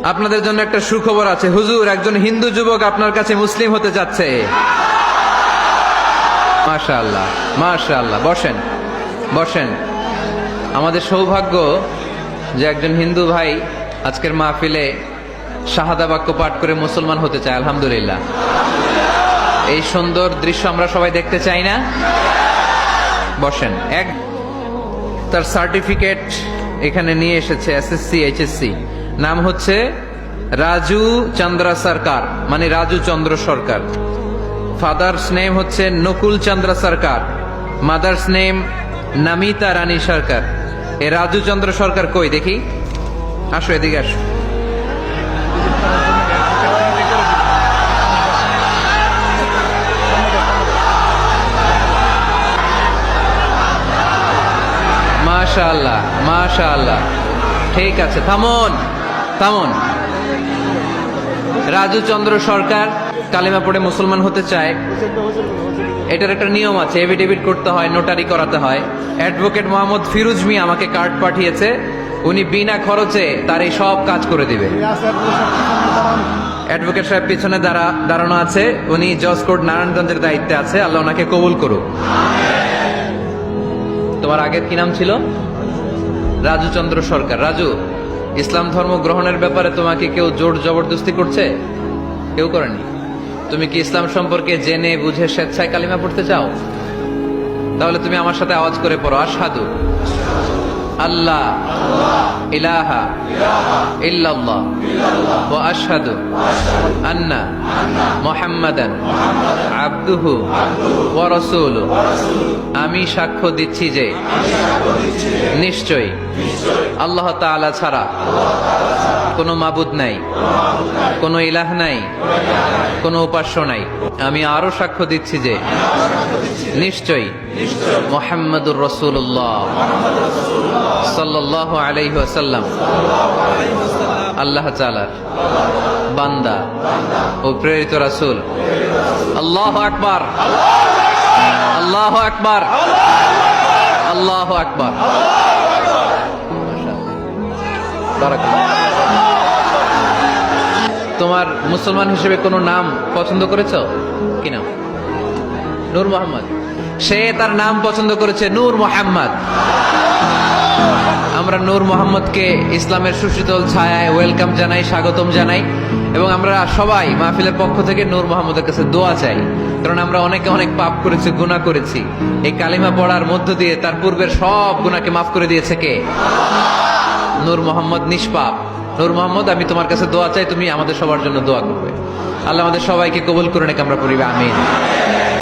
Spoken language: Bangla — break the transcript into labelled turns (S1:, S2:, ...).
S1: আপনাদের জন্য একটা সুখবর আছে, হুজুর একজন হিন্দু যুবক আপনার কাছে মুসলিম হতে যাচ্ছে। মাশাআল্লাহ, মাশাআল্লাহ। বসেন, বসেন। আমাদের সৌভাগ্য যে একজন হিন্দু ভাই আজকের মাহফিলে শাহাদা বাক্য পাঠ করে মুসলমান হতে চায়। আলহামদুলিল্লাহ। এই সুন্দর দৃশ্য আমরা সবাই দেখতে চাই না? বসেন। তার সার্টিফিকেট এখানে নিয়ে এসেছে, এসএসসি এইচএসসি। নাম হচ্ছে রাজু চন্দ্র সরকার, মানে রাজু চন্দ্র সরকার। ফাদার্স নেম হচ্ছে নকুল চন্দ্র সরকার, মাদার্স নেম নামিতা রানী সরকার। এ রাজু চন্দ্র সরকার কই দেখি? আসো, এদিকে আসো। মাশাআল্লাহ, মাশাআল্লাহ। ঠিক আছে, থামুন, থামুন। রাজু চন্দ্র সরকার কালিমা পড়ে মুসলমান হতে চায়। এটার একটা নিয়ম আছে, এফিডেভিট করতে হয়, নোটারি করাতে হয়। অ্যাডভোকেট মোহাম্মদ ফিরোজ মিয়া আমাকে কার্ড পাঠিয়েছে, উনি বিনা খরচে তার এই সব কাজ করে দিবে। অ্যাডভোকেট সাহেব পিছনে দাঁড়ানো আছে, উনি জজ কোর্ট নারায়ণগঞ্জের দায়িত্বে আছে। আল্লাহ ওনাকে কবুল করুক। তোমার আগের কি নাম ছিল? রাজু চন্দ্র সরকার। রাজু, ইসলাম ধর্ম গ্রহণের ব্যাপারে তোমাকে কেউ জোর জবরদস্তি করছে? কেউ করেনি? তুমি কি ইসলাম সম্পর্কে জেনে বুঝে স্বেচ্ছায় কালিমা পড়তে চাও? তাহলে তুমি আমার সাথে আওয়াজ করে পড়ো, আশহাদু আল্লাহ ইলাহা ইল্লাল্লাহ ওয়া আশহাদু আন্না মুহাম্মাদান আবদুহু ওয়া রাসূলুহু। আমি সাক্ষ্য দিচ্ছি যে নিশ্চয়ই আল্লাহ তাআলা ছাড়া কোনো মাবুদ নাই, কোনো ইলাহ নাই, কোনো উপাস্য নাই। আমি আরো সাক্ষ্য দিচ্ছি যে নিশ্চয়ই মুহাম্মাদুর রাসূলুল্লাহ সাল্লাল্লাহু আলাইহি ওয়াসাল্লাম আল্লাহ তাআলার বান্দা ও প্রেরিত রাসূল। আল্লাহু আকবার, আল্লাহু আকবার, আল্লাহু আকবার। বারাকাল্লাহ। তোমার মুসলমান হিসেবে কোনো নাম পছন্দ করেছো? কি নাম? নূর মোহাম্মদ। সে তার নাম পছন্দ করেছে নূর মোহাম্মদ। আমরা নূর মোহাম্মদকে ইসলামের সুশীতল ছায়ায় ওয়েলকাম জানাই, স্বাগতম জানাই। এবং আমরা সবাই মাহফিলের পক্ষ থেকে নূর মোহাম্মদের কাছে দোয়া চাই, কারণ আমরা অনেকে অনেক পাপ করেছি, গুনাহ করেছি। এই কালিমা পড়ার মধ্য দিয়ে তার পূর্বের সব গুনাহকে মাফ করে দিয়েছে কে? নূর মোহাম্মদ নিষ্পাপ। নূর মোহাম্মদ, আমি তোমার কাছে দোয়া চাই, তুমি আমাদের সবার জন্য দোয়া করবে। আল্লাহ আমাদের সবাইকে কবুল করে নাকি আমরা পড়িবে, আমিন।